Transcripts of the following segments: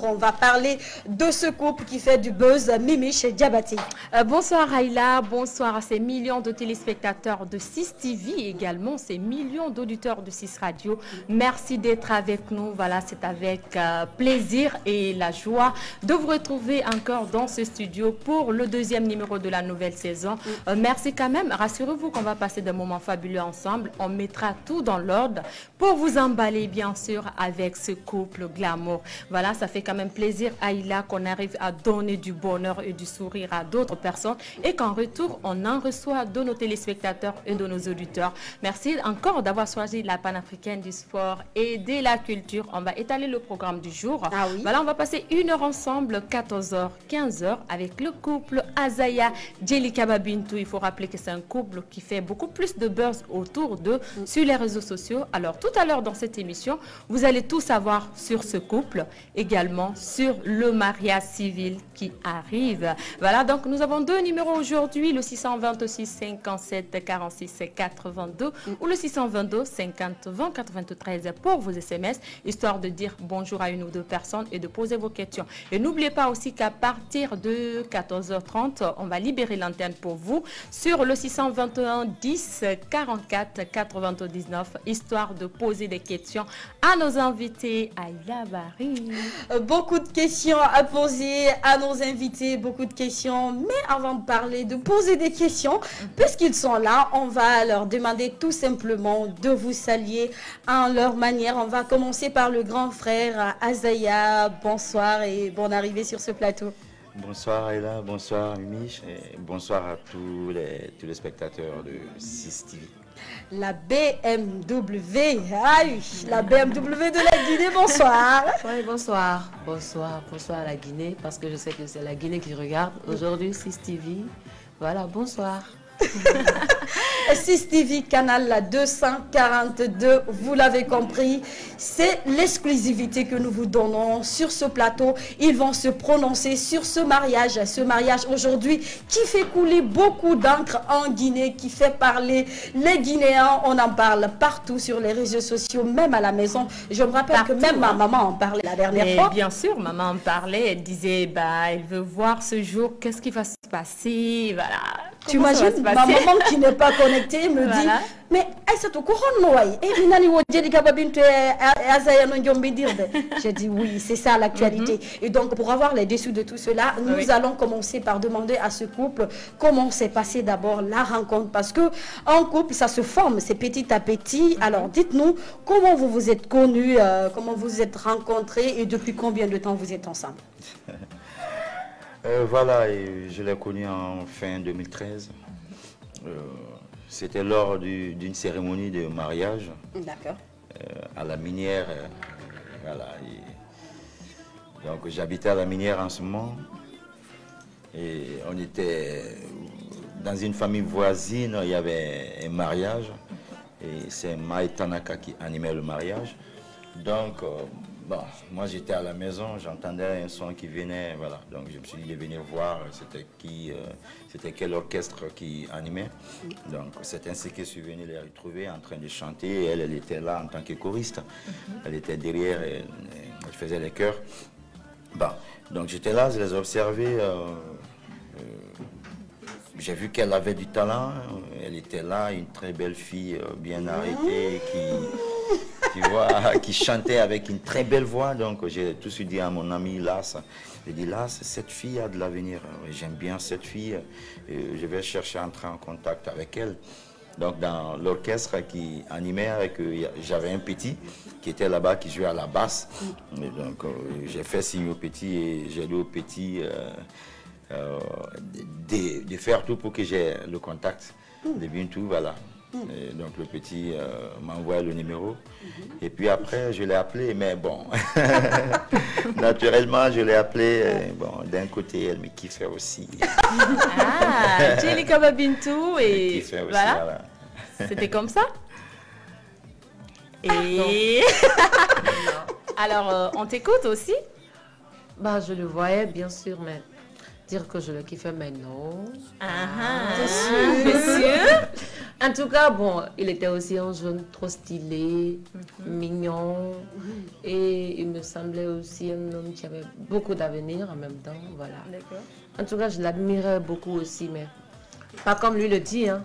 On va parler de ce couple qui fait du buzz, Mimiche et Diabaté. Bonsoir Aïla, bonsoir à ces millions de téléspectateurs de 6 TV, également ces millions d'auditeurs de 6 Radio. Merci d'être avec nous. Voilà, c'est avec plaisir et la joie de vous retrouver encore dans ce studio pour le deuxième numéro de la nouvelle saison. Merci quand même. Rassurez-vous qu'on va passer des moments fabuleux ensemble. On mettra tout dans l'ordre pour vous emballer, bien sûr, avec ce couple glamour. Voilà, ça fait quand même plaisir, Aïla, qu'on arrive à donner du bonheur et du sourire à d'autres personnes et qu'en retour, on en reçoit de nos téléspectateurs et de nos auditeurs. Merci encore d'avoir choisi la panafricaine du sport et de la culture. On va étaler le programme du jour. Ah oui. Voilà, on va passer 1 heure ensemble, 14h, 15h, avec le couple Azaya Djelika Babintou. Il faut rappeler que c'est un couple qui fait beaucoup plus de buzz autour d'eux sur les réseaux sociaux. Alors, tout à l'heure dans cette émission, vous allez tout savoir sur ce couple, également sur le mariage civil qui arrive. Voilà, donc nous avons deux numéros aujourd'hui, le 626 57 46 82 ou le 622 50 20 93 pour vos SMS, histoire de dire bonjour à une ou deux personnes et de poser vos questions. Et n'oubliez pas aussi qu'à partir de 14h30, on va libérer l'antenne pour vous sur le 621 10 44 99, histoire de poser des questions à nos invités. Aïla Barry. Beaucoup de questions à poser à nos invités, beaucoup de questions. Mais avant de parler, de poser des questions, puisqu'ils sont là, on va leur demander tout simplement de vous saluer en leur manière. On va commencer par le grand frère Azaya. Bonsoir et bonne arrivée sur ce plateau. Bonsoir Aïla, bonsoir Mimiche et bonsoir à tous les spectateurs de 6 TV. La BMW, la BMW de la Guinée, bonsoir. Oui, bonsoir. Bonsoir à la Guinée, parce que je sais que c'est la Guinée qui regarde. Aujourd'hui, 6 TV. Voilà, bonsoir. 6 TV, canal 242, vous l'avez compris, c'est l'exclusivité que nous vous donnons sur ce plateau. Ils vont se prononcer sur ce mariage aujourd'hui qui fait couler beaucoup d'encre en Guinée, qui fait parler les Guinéens. On en parle partout sur les réseaux sociaux, même à la maison. Je me rappelle que même ma maman en parlait la dernière fois. Bien sûr, maman en parlait, elle disait, elle veut voir ce jour, qu'est-ce qui va se passer, voilà. Tu imagines, ma maman qui n'est pas connectée me dit, mais c'est au courant de J'ai dit oui, c'est ça l'actualité. Et donc pour avoir les dessous de tout cela, nous allons commencer par demander à ce couple comment s'est passée d'abord la rencontre. Parce que en couple, ça se forme, c'est petit à petit. Alors dites-nous, comment vous vous êtes connus, comment vous vous êtes rencontrés et depuis combien de temps vous êtes ensemble? Voilà, et je l'ai connu en fin 2013. C'était lors d'une cérémonie de mariage à la minière. Voilà, donc j'habitais à la minière en ce moment et on était dans une famille voisine, il y avait un mariage et c'est Maï Tanaka qui animait le mariage. Donc, moi j'étais à la maison, j'entendais un son qui venait, voilà. Donc je me suis dit de venir voir c'était quel orchestre qui animait. Donc c'est ainsi que je suis venu les retrouver en train de chanter. Et elle était là en tant que choriste. Elle était derrière, elle faisait les chœurs. Donc j'étais là, je les observais. J'ai vu qu'elle avait du talent. Elle était là, une très belle fille, bien arrêtée, qui chantait avec une très belle voix. Donc j'ai tout de suite dit à mon ami Las, j'ai dit Las, cette fille a de l'avenir. J'aime bien cette fille. Je vais chercher à entrer en contact avec elle. Donc dans l'orchestre qui animait, j'avais un petit qui était là-bas, qui jouait à la basse. Et donc j'ai fait signe au petit et j'ai dit au petit de faire tout pour que j'ai le contact de Bintou, voilà. Et donc le petit m'a envoyé le numéro et puis après je l'ai appelé, mais bon naturellement je l'ai appelé, d'un côté elle me kiffait aussi. Djelika Babintou et voilà. C'était comme ça. Et alors on t'écoute aussi? Je le voyais bien sûr, mais dire que je le kiffais, mais non. C'est sûr. En tout cas, bon, il était aussi un jeune trop stylé, mignon. Et il me semblait aussi un homme qui avait beaucoup d'avenir en même temps. Voilà. En tout cas, je l'admirais beaucoup aussi, mais pas comme lui le dit, hein.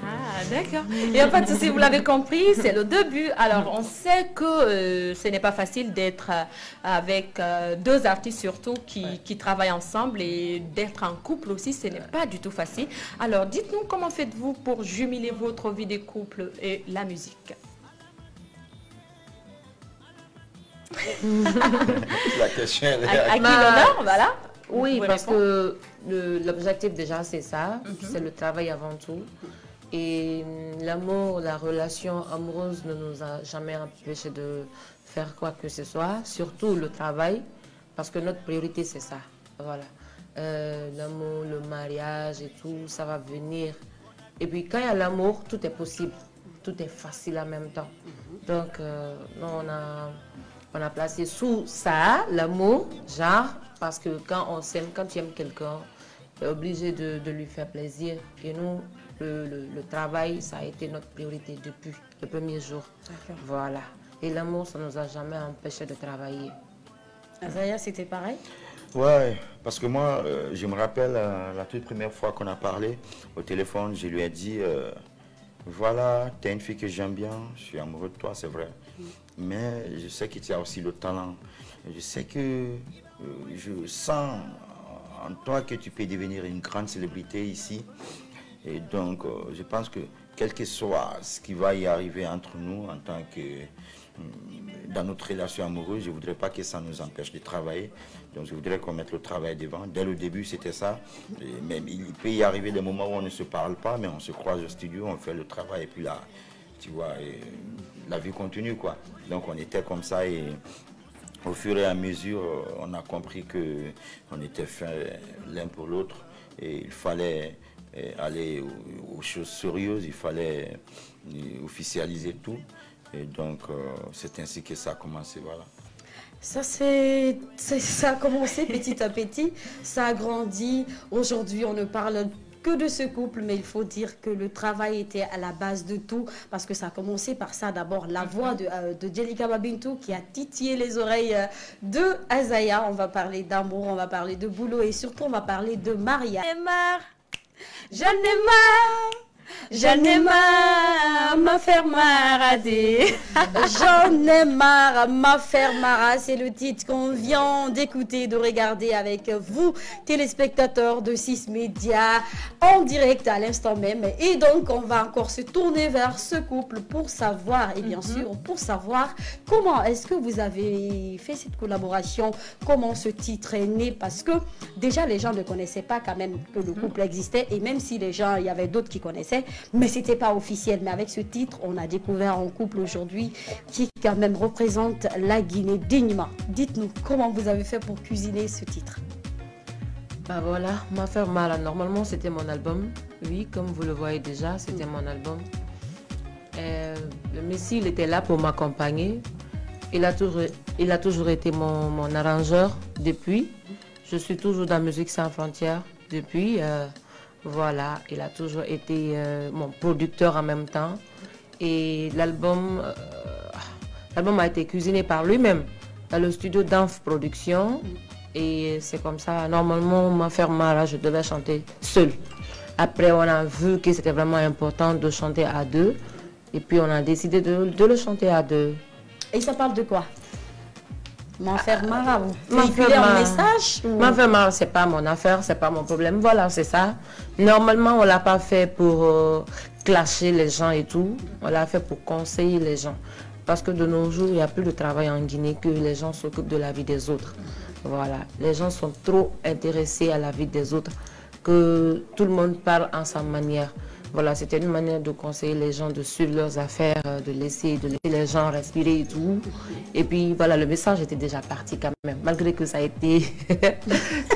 Ah, d'accord. Il n'y a pas de souci, vous l'avez compris, c'est le début. Alors, on sait que ce n'est pas facile d'être avec deux artistes surtout qui travaillent ensemble et d'être en couple aussi, ce n'est pas du tout facile. Alors, dites-nous comment faites-vous pour jumeler votre vie de couple et la musique? La question, elle est À qui l'honneur, voilà. Oui, parce que l'objectif déjà, c'est ça, c'est le travail avant tout. Et l'amour, la relation amoureuse ne nous a jamais empêché de faire quoi que ce soit, surtout le travail, parce que notre priorité, c'est ça. Voilà. L'amour, le mariage et tout, ça va venir. Et puis, quand il y a l'amour, tout est possible. Tout est facile en même temps. Donc, on a placé sous ça, l'amour, genre, parce que quand on s'aime, quand tu aimes quelqu'un, tu es obligé de lui faire plaisir. Et nous, le travail, ça a été notre priorité depuis le premier jour. Voilà. Et l'amour, ça ne nous a jamais empêché de travailler. Azaya, c'était pareil? Ouais, parce que moi, je me rappelle la toute première fois qu'on a parlé au téléphone, je lui ai dit, voilà, tu es une fille que j'aime bien, je suis amoureux de toi, c'est vrai. Mais je sais que tu as aussi le talent. Je sais que je sens en toi que tu peux devenir une grande célébrité ici. Et donc, je pense que quel que soit ce qui va y arriver entre nous en tant que dans notre relation amoureuse, je ne voudrais pas que ça nous empêche de travailler. Donc je voudrais qu'on mette le travail devant. Dès le début, c'était ça. Et même, il peut y arriver des moments où on ne se parle pas, mais on se croise au studio, on fait le travail et puis là, tu vois, la vie continue, quoi. Donc on était comme ça et au fur et à mesure, on a compris qu'on était faits l'un pour l'autre et il fallait aller aux choses sérieuses, il fallait officialiser tout. Et donc, c'est ainsi que ça a commencé, voilà. Ça a commencé petit à petit, ça a grandi. Aujourd'hui, on ne parle que de ce couple, mais il faut dire que le travail était à la base de tout, parce que ça a commencé par ça d'abord, la voix de Djelika Babintou qui a titillé les oreilles de Azaya. On va parler d'amour, on va parler de boulot et surtout on va parler de mariage. J'en ai marre, j'en ai marre, ma faire marader. J'en ai marre, ma faire marrer. C'est le titre qu'on vient d'écouter, de regarder avec vous, téléspectateurs de 6 Médias, en direct à l'instant même. Et donc, on va encore se tourner vers ce couple pour savoir, et bien sûr, pour savoir comment est-ce que vous avez fait cette collaboration, comment ce titre est né, parce que déjà, les gens ne connaissaient pas quand même que le couple existait, et même si les gens, il y avait d'autres qui connaissaient, mais c'était pas officiel. Mais avec ce titre, on a découvert un couple aujourd'hui qui quand même représente la Guinée dignement. Dites-nous comment vous avez fait pour cuisiner ce titre. Bah voilà, Ma Faire Mal, normalement c'était mon album. Oui, comme vous le voyez déjà, c'était mon album. Le Messie, il était là pour m'accompagner. Il a toujours été mon arrangeur depuis. Je suis toujours dans Musique Sans Frontières depuis. Voilà, il a toujours été mon producteur en même temps. Et l'album a été cuisiné par lui-même dans le studio d'Anf Production. Et c'est comme ça, normalement, Ma Faire Mal, je devais chanter seule. Après, on a vu que c'était vraiment important de chanter à deux. Et puis, on a décidé de le chanter à deux. Et ça parle de quoi? Ma Faire Mal, vous véhiculez un message? Ma Faire Mal, c'est pas mon affaire, c'est pas mon problème. Voilà, c'est ça. Normalement, on l'a pas fait pour clasher les gens et tout. On l'a fait pour conseiller les gens. Parce que de nos jours, il n'y a plus de travail en Guinée que les gens s'occupent de la vie des autres. Voilà, les gens sont trop intéressés à la vie des autres que tout le monde parle en sa manière. Voilà, c'était une manière de conseiller les gens de suivre leurs affaires, de laisser les gens respirer et tout. Et puis voilà, le message était déjà parti quand même, malgré que ça a été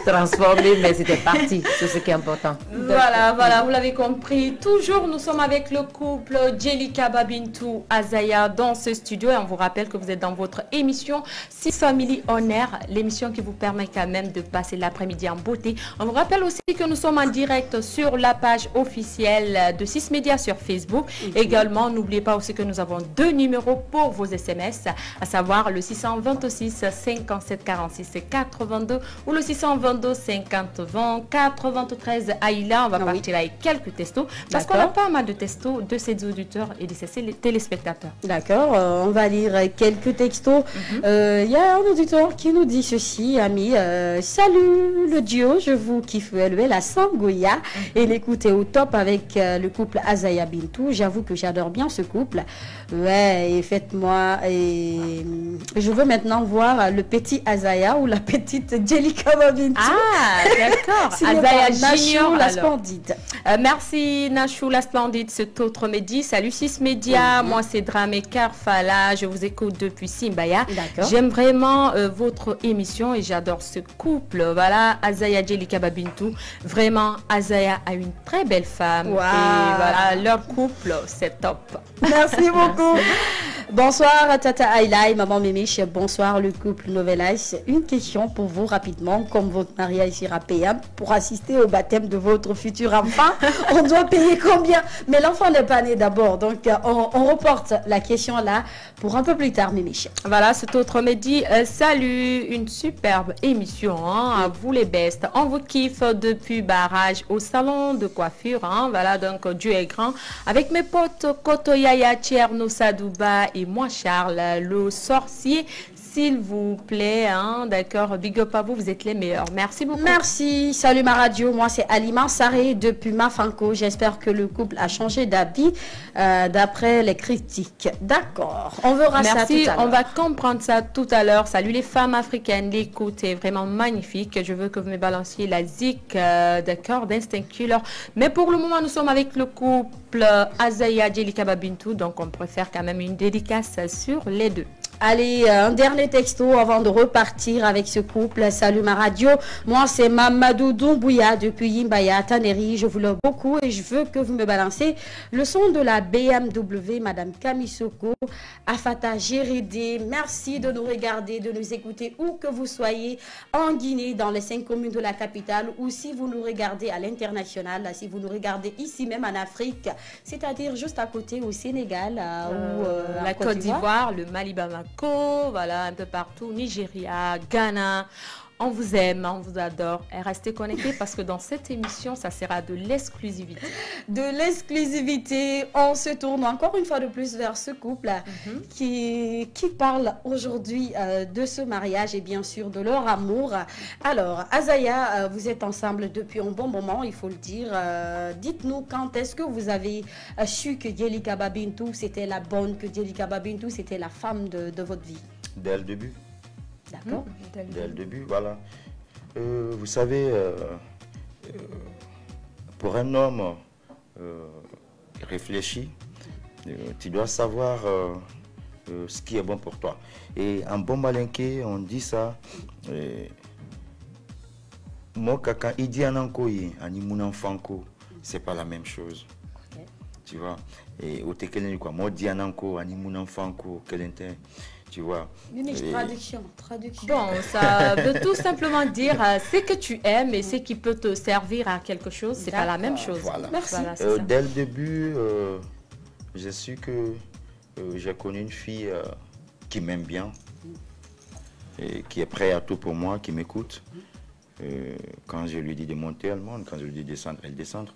transformé, mais c'était parti, c'est ce qui est important. Voilà, vous l'avez compris. Toujours, nous sommes avec le couple Djelika Babintou Azaya dans ce studio. Et on vous rappelle que vous êtes dans votre émission 6 Family On Air, l'émission qui vous permet quand même de passer l'après-midi en beauté. On vous rappelle aussi que nous sommes en direct sur la page officielle de 6 Médias sur Facebook. Également, n'oubliez pas aussi que nous avons 2 numéros pour vos SMS, à savoir le 626 57 46 82 ou le 622 50 20 93. Aïla, on va partir avec quelques textos parce qu'on a pas mal de textos de ses auditeurs et de ses téléspectateurs. D'accord, on va lire quelques textos. Il y a un auditeur qui nous dit ceci, ami. Salut le duo, je vous kiffe la Sangoya et l'écoute est au top avec le couple Azaya Bintou. J'avoue que j'adore bien ce couple. Ouais, et faites-moi. Et je veux maintenant voir le petit Azaya ou la petite Djelika Babintou. Ah, d'accord. Azaya Junior, la splendide. Merci Nachou, la splendide. C'est autre Mehdi. Salut 6 Médias. Moi, c'est Dramé Karfala. Je vous écoute depuis Simbaya. J'aime vraiment votre émission et j'adore ce couple. Voilà, Azaya Djelika Babintou. Vraiment, Azaya a une très belle femme. Wow. Et voilà, leur couple, c'est top. Merci beaucoup. Bonsoir Tata Aïla et Maman Mémiche. Bonsoir le couple Novelas. Une question pour vous rapidement. Comme votre mariage sera payant, pour assister au baptême de votre futur enfant, on doit payer combien? Mais l'enfant n'est pas né d'abord. Donc on reporte la question là pour un peu plus tard, Mémiche. Voilà, cet autre me dit salut, une superbe émission. Hein, à vous les bestes. On vous kiffe depuis barrage au salon de coiffure. Hein, voilà, donc Dieu est grand. Avec mes potes Kotoyaya, Tcherno Sadouba et moi Charles, le sorcier. S'il vous plaît, hein, d'accord, big up à vous, vous êtes les meilleurs. Merci beaucoup. Merci, salut ma radio, moi c'est Alima Saré depuis Mafanko. J'espère que le couple a changé d'avis d'après les critiques. D'accord, on verra ça tout à l'heure. On va comprendre ça tout à l'heure. Salut les femmes africaines, l'écoute est vraiment magnifique. Je veux que vous me balanciez la zik, d'accord, d'Instinct Killer. Mais pour le moment, nous sommes avec le couple Azaya Djelika Babintou, donc on préfère quand même une dédicace sur les deux. Allez, un dernier texto avant de repartir avec ce couple. Salut ma radio. Moi, c'est Mamadou Doumbouya depuis Yimbaya, Taneri. Je vous l'aime beaucoup et je veux que vous me balancez le son de la BMW, Madame Kamisoko, Afata Gérédé. Merci de nous regarder, de nous écouter où que vous soyez, en Guinée, dans les 5 communes de la capitale, ou si vous nous regardez à l'international, si vous nous regardez ici même en Afrique, c'est-à-dire juste à côté au Sénégal ou la Côte d'Ivoire, le Mali, Bamako. Voilà, un peu partout, Nigeria, Ghana. On vous aime, on vous adore. Et restez connectés parce que dans cette émission, ça sera de l'exclusivité. De l'exclusivité. On se tourne encore une fois de plus vers ce couple qui parle aujourd'hui de ce mariage et bien sûr de leur amour. Alors, Azaya, vous êtes ensemble depuis un bon moment, il faut le dire. Dites-nous quand est-ce que vous avez su que Djelika Babintou, c'était la bonne, que Djelika Babintou, c'était la femme de votre vie? Dès le début. D'accord. Dès le début, voilà. Vous savez, pour un homme réfléchi, tu dois savoir ce qui est bon pour toi. Et en bon malinqué, on dit ça. Moi, quand il dit en ankoyi, en imounan fanko, c'est pas la même chose. Tu vois. Et au tekelen quoi, moi dis en anko, en imounan fanko, kelente. Tu vois. Traduction. Bon, ça veut tout simplement dire ce que tu aimes et ce qui peut te servir à quelque chose, c'est pas la même chose. Voilà. Merci. Voilà, dès le début, j'ai su que j'ai connu une fille qui m'aime bien, et qui est prête à tout pour moi, qui m'écoute. Quand je lui dis de monter, elle monte. Quand je lui dis de descendre, elle descend.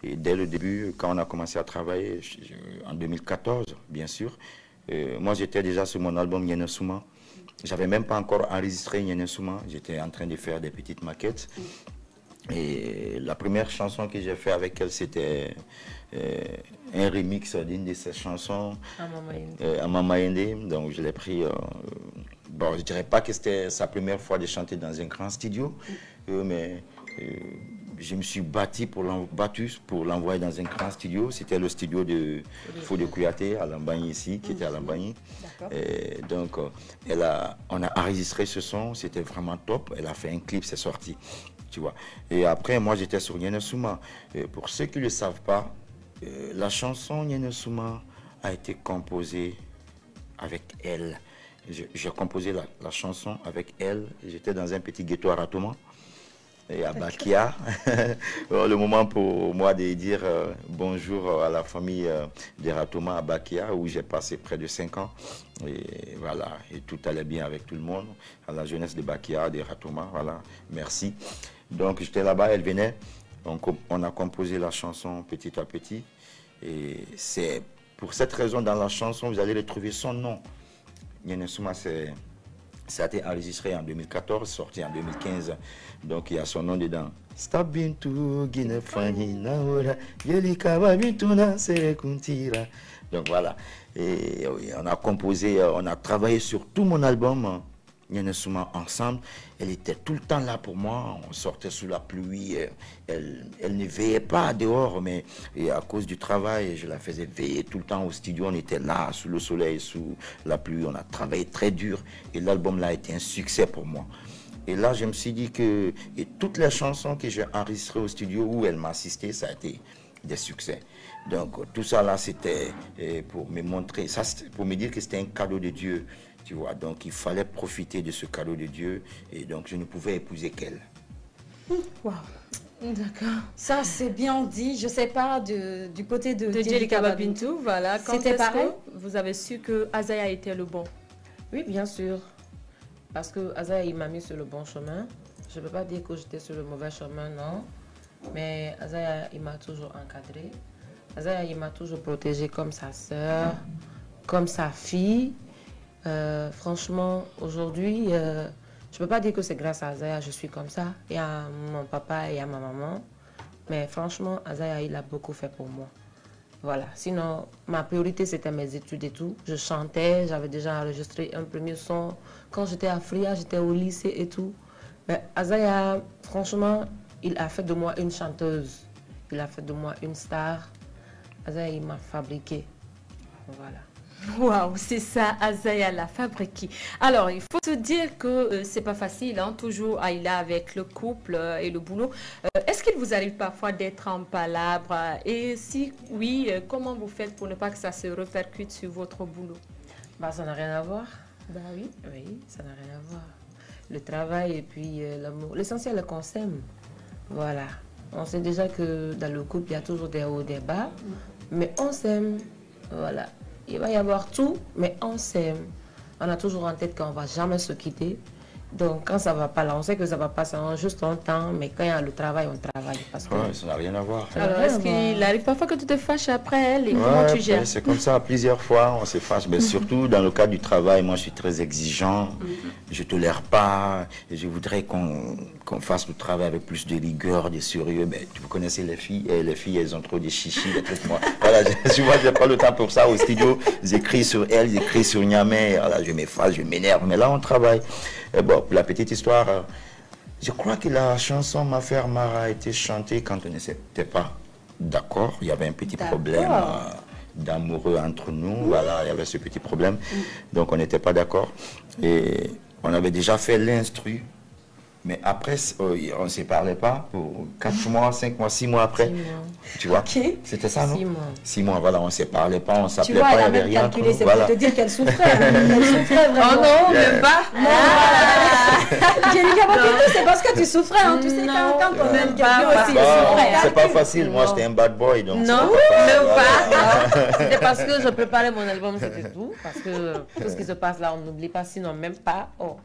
Et dès le début, quand on a commencé à travailler, en 2014, bien sûr, moi, j'étais déjà sur mon album Nyenesuma. Je n'avais même pas encore enregistré Nyenesuma. J'étais en train de faire des petites maquettes. Et la première chanson que j'ai fait avec elle, c'était un remix d'une de ses chansons, Amama Yende. Donc, je l'ai pris. Bon, je ne dirais pas que c'était sa première fois de chanter dans un grand studio, mais je me suis battu pour l'envoyer dans un grand studio. C'était le studio de Fodé Kouyaté à Lambagny ici, qui était à Lambagny. Donc, on a enregistré ce son, c'était vraiment top. Elle a fait un clip, c'est sorti. Tu vois. Et après, moi, j'étais sur Nyene Souma. Pour ceux qui ne le savent pas, la chanson Nyene Souma a été composée avec elle. J'ai composé la chanson avec elle. J'étais dans un petit ghetto à Ratoma et à Bakia. Le moment pour moi de dire bonjour à la famille de Ratoma à Bakia, où j'ai passé près de 5 ans. Et voilà, et tout allait bien avec tout le monde. À la jeunesse de Bakia, de Ratoma, voilà, merci. Donc j'étais là-bas, elle venait. On a composé la chanson petit à petit. Et c'est pour cette raison, dans la chanson, vous allez retrouver son nom. Nyene Souma, ça a été enregistré en 2014, sorti en 2015. Donc il y a son nom dedans. Donc voilà. Et on a composé, on a travaillé sur tout mon album. Nyene Souma ensemble, elle était tout le temps là pour moi. On sortait sous la pluie, elle ne veillait pas dehors, mais à cause du travail, je la faisais veiller tout le temps au studio. On était là, sous le soleil, sous la pluie, on a travaillé très dur et l'album là a été un succès pour moi. Et là, je me suis dit que toutes les chansons que j'ai enregistrées au studio où elle m'a assisté, ça a été des succès. Donc tout ça là, c'était pour me montrer, ça, pour me dire que c'était un cadeau de Dieu. Tu vois, donc il fallait profiter de ce cadeau de Dieu et donc je ne pouvais épouser qu'elle. Wow. D'accord. Ça c'est bien dit. Je sais pas du côté de Djelika Babintou, voilà. C'était pareil. Vous avez su que Azaya était le bon? Oui, bien sûr. Parce que Azaya, il m'a mis sur le bon chemin. Je ne peux pas dire que j'étais sur le mauvais chemin, non. Mais Azaya, il m'a toujours encadré. Azaya, il m'a toujours protégé comme sa sœur, comme sa fille. Franchement, aujourd'hui, je ne peux pas dire que c'est grâce à Azaya que je suis comme ça, et à mon papa et à ma maman. Mais franchement, Azaya, il a beaucoup fait pour moi. Voilà. Sinon, ma priorité, c'était mes études et tout. Je chantais, j'avais déjà enregistré un premier son. Quand j'étais à Fria, j'étais au lycée et tout. Mais Azaya, franchement, il a fait de moi une chanteuse. Il a fait de moi une star. Azaya, il m'a fabriqué. Voilà. Waouh, c'est ça, Azaya l'a fabriqué. Alors, il faut se dire que c'est pas facile, hein, toujours Aïla avec le couple et le boulot. Est-ce qu'il vous arrive parfois d'être en palabre? Et si oui, comment vous faites pour ne pas que ça se répercute sur votre boulot? Bah, ça n'a rien à voir. Bah oui. Oui, ça n'a rien à voir. Le travail et puis l'amour. L'essentiel est qu'on s'aime. Voilà. On sait déjà que dans le couple, il y a toujours des hauts, des bas. Mais on s'aime. Voilà. Il va y avoir tout, mais on s'aime. On a toujours en tête qu'on ne va jamais se quitter. Donc, quand ça ne va pas là, on sait que ça va passer en juste un temps, mais quand il y a le travail, on travaille. Parce que... Ouais, ça n'a rien à voir. Alors, est-ce qu'il arrive parfois que tu te fâches après elle et comment tu gères? C'est comme ça, plusieurs fois, on se fâche. Mais surtout, dans le cadre du travail, moi, je suis très exigeant. Je ne tolère pas. Et je voudrais qu'on fasse le travail avec plus de rigueur, de sérieux. Mais vous connaissez les filles, elles ont trop de chichis, des trucs. Moi, voilà, je n'ai pas le temps pour ça au studio. J'écris sur elles, j'écris sur Niamey. Voilà, je m'efface, je m'énerve. Mais là, on travaille. Et bon, pour la petite histoire, je crois que la chanson Ma Faire Mara a été chantée quand on n'était pas d'accord. Il y avait un petit problème d'amoureux entre nous. Voilà, il y avait ce petit problème. Donc, on n'était pas d'accord. Et on avait déjà fait l'instru. Mais après, on ne se parlait pas pour 4 mois, 5 mois, 6 mois après. 6 mois. Tu vois, Okay. C'était ça, non? 6 mois. 6 mois, voilà, on ne se parlait pas, on ne s'appelait Tu vois, pas, il elle n'y a avait même rien entre calculé, nous. c'est Voilà. pour te dire qu'elle souffrait. Elle souffrait vraiment. Oh non, même pas. Djelika Babintou, c'est parce que tu souffrais, hein. Tu sais, quand on aime quelqu'un aussi, il souffrait. C'est pas facile, moi j'étais un bad boy, donc Non, c'est même pas. pas. C'était parce que je préparais mon album, c'était tout. Parce que tout ce qui se passe là, on n'oublie pas, sinon même pas. Oh.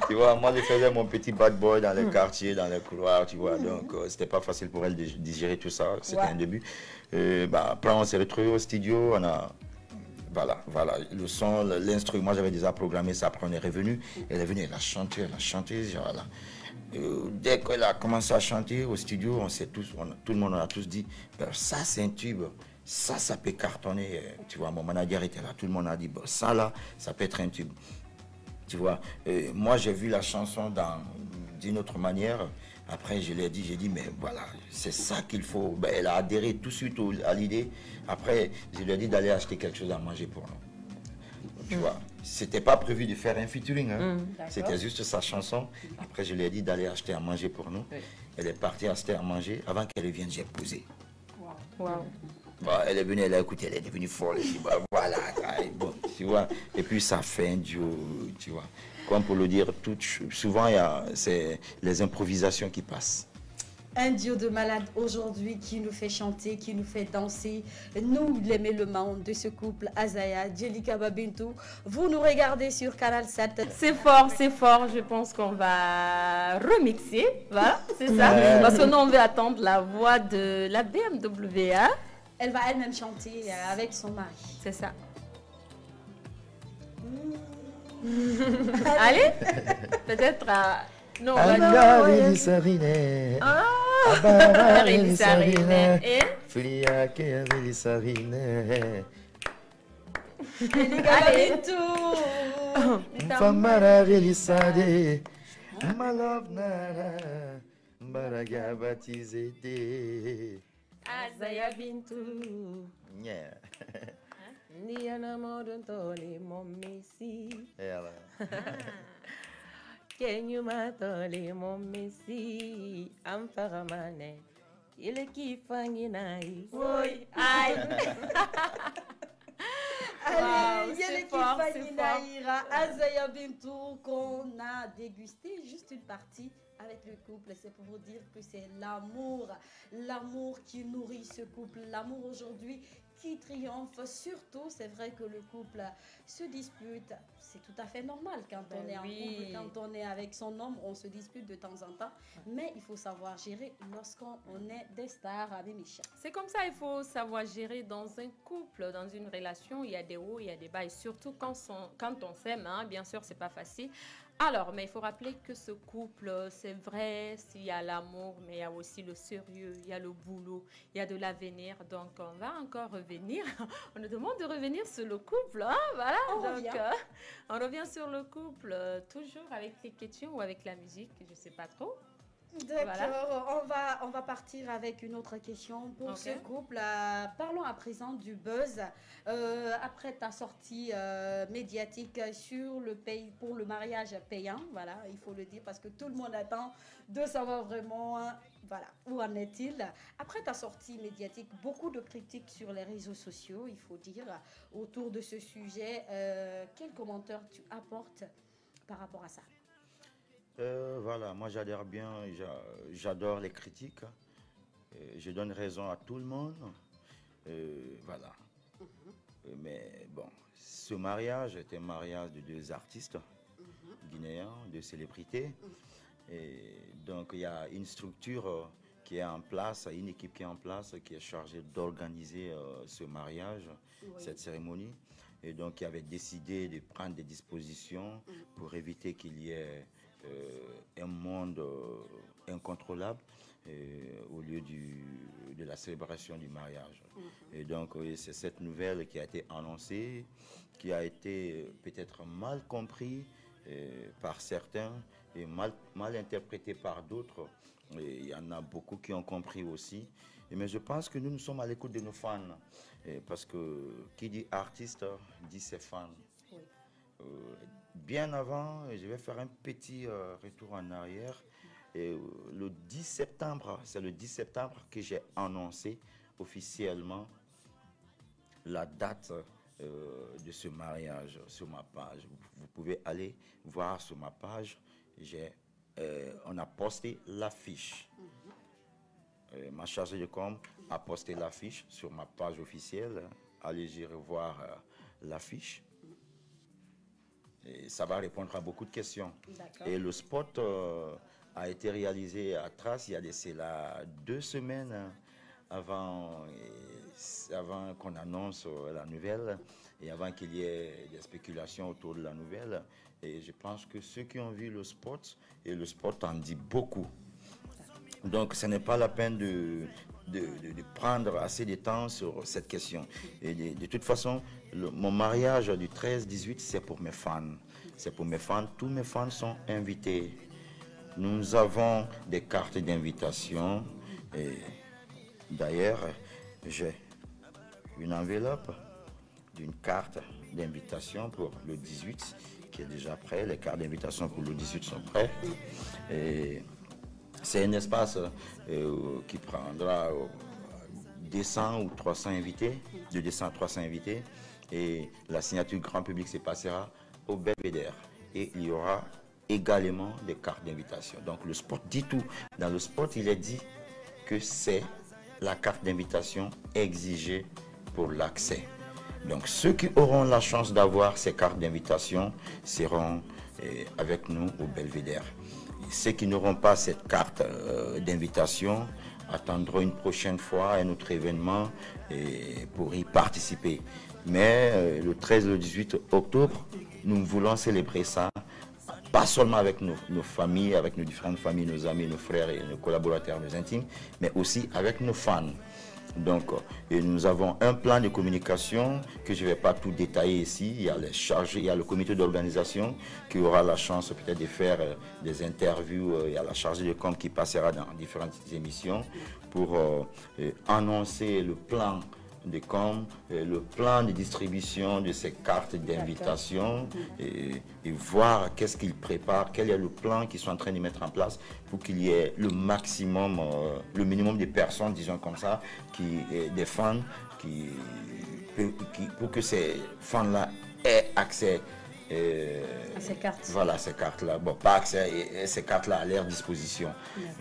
Tu vois, moi je faisais mon petit bad boy dans les quartiers, dans les couloirs, tu vois, donc c'était pas facile pour elle de digérer tout ça, c'était un début. Après on s'est retrouvés au studio, on a... Voilà, le son, l'instrument, moi j'avais déjà programmé ça, après on est revenu, elle est venue, elle a chanté, voilà. Dès qu'elle a commencé à chanter au studio, tout le monde a tous dit, ça c'est un tube, ça peut cartonner, tu vois, mon manager était là, tout le monde a dit, ça là, ça peut être un tube. Tu vois, moi j'ai vu la chanson d'une autre manière. Après, je lui ai dit, j'ai dit, mais voilà, c'est ça qu'il faut. Ben, elle a adhéré tout de suite à l'idée. Après, je lui ai dit d'aller acheter quelque chose à manger pour nous. Tu vois, c'était pas prévu de faire un featuring. Hein. C'était juste sa chanson. Après, je lui ai dit d'aller acheter à manger pour nous. Oui. Elle est partie acheter à manger. Avant qu'elle revienne, j'ai posé. Wow. Bon, elle est venue, elle a écouté, elle est devenue folle. Elle dit, bah, voilà, bon, tu vois. Et puis, ça fait un duo, tu vois. Comme pour le dire, souvent, c'est les improvisations qui passent. Un duo de malades aujourd'hui qui nous fait chanter, qui nous fait danser. Nous, les mélomanes de ce couple, Azaya, Djelika Bintou. Vous nous regardez sur Canal 7. C'est fort, c'est fort. Je pense qu'on va remixer. Voilà, c'est ça. Parce que nous, on veut attendre la voix de la BMW. Hein? Elle va elle-même chanter avec son mari. C'est ça. Allez, peut-être non, on va Azaya Bintou. Yeah. Niana Modantole, mon messi. Kenyu matole, mon messi. Amfaramane. Il est qui fanginaï. Oui, aïe. Allez, il y a l'équipe Naïra, Azaya Bintou qu'on a dégusté juste une partie avec le couple. C'est pour vous dire que c'est l'amour qui nourrit ce couple, l'amour aujourd'hui qui triomphe. Surtout, c'est vrai que le couple se dispute. C'est tout à fait normal quand on est en couple, quand on est avec son homme, on se dispute de temps en temps. Mais il faut savoir gérer lorsqu'on est des stars à Micha. C'est comme ça, il faut savoir gérer dans un couple, dans une relation. Il y a des hauts, il y a des bas. Et surtout quand on s'aime, hein, bien sûr, c'est pas facile. Alors, mais il faut rappeler que ce couple, c'est vrai, s'il y a l'amour, mais il y a aussi le sérieux, il y a le boulot, il y a de l'avenir. Donc, on va encore revenir. On nous demande de revenir sur le couple. Hein, voilà. On revient sur le couple, toujours avec les questions ou avec la musique, je ne sais pas trop. D'accord, on va partir avec une autre question pour ce couple. Parlons à présent du buzz. Après ta sortie médiatique pour le mariage payant, voilà, il faut le dire parce que tout le monde attend de savoir vraiment où en est-il. Après ta sortie médiatique, beaucoup de critiques sur les réseaux sociaux, il faut dire, autour de ce sujet. Quel commentaire tu apportes par rapport à ça? Voilà, moi j'adhère bien, j'adore les critiques, je donne raison à tout le monde, voilà. Mais bon, ce mariage est un mariage de deux artistes guinéens, de célébrités, et donc il y a une structure qui est en place, une équipe qui est en place, qui est chargée d'organiser ce mariage, cette cérémonie, et donc il avait décidé de prendre des dispositions pour éviter qu'il y ait un monde incontrôlable au lieu de la célébration du mariage. Et donc c'est cette nouvelle qui a été annoncée, qui a été peut-être mal comprise par certains et mal interprétée par d'autres. Et il y en a beaucoup qui ont compris aussi. Mais je pense que nous sommes à l'écoute de nos fans. Parce que qui dit artiste dit ses fans. Bien avant, je vais faire un petit retour en arrière. Et le 10 septembre, c'est le 10 septembre que j'ai annoncé officiellement la date de ce mariage sur ma page. Vous pouvez aller voir sur ma page. On a posté l'affiche. Ma chargée de com a posté l'affiche sur ma page officielle. Allez-y revoir l'affiche. Et ça va répondre à beaucoup de questions. Et le spot a été réalisé à Trace il y a cela 2 semaines avant qu'on annonce la nouvelle et avant qu'il y ait des spéculations autour de la nouvelle. Et je pense que ceux qui ont vu le spot, et le spot en dit beaucoup. Donc ce n'est pas la peine de prendre assez de temps sur cette question. Et de toute façon, mon mariage du 13-18, c'est pour mes fans. C'est pour mes fans. Tous mes fans sont invités. nous avons des cartes d'invitation. Et d'ailleurs, j'ai une enveloppe d'une carte d'invitation pour le 18 qui est déjà prêt. Les cartes d'invitation pour le 18 sont prêtes. Et c'est un espace qui prendra 200 ou 300 invités, de 200 à 300 invités. Et la signature grand public se passera au Belvédère. Et il y aura également des cartes d'invitation. Donc le spot dit tout. Dans le spot, il est dit que c'est la carte d'invitation exigée pour l'accès. Donc ceux qui auront la chance d'avoir ces cartes d'invitation seront avec nous au Belvédère. Et ceux qui n'auront pas cette carte d'invitation attendront une prochaine fois un autre événement pour y participer. Mais le 13 et le 18 octobre, nous voulons célébrer ça, pas seulement avec nos familles, avec nos différentes familles, nos amis, nos frères et nos collaborateurs, nos intimes, mais aussi avec nos fans. Donc, nous avons un plan de communication que je ne vais pas tout détailler ici. Il y a les chargés, il y a le comité d'organisation qui aura la chance peut-être de faire des interviews. Il y a la chargée de com qui passera dans différentes émissions pour annoncer le plan de com, le plan de distribution de ces cartes d'invitation et voir qu'est-ce qu'ils préparent, quel est le plan qu'ils sont en train de mettre en place pour qu'il y ait le maximum, le minimum de personnes, disons comme ça, des fans, pour que ces fans-là aient accès à ces cartes. Voilà, ces cartes-là. Bon, pas accès, ces cartes-là à leur disposition.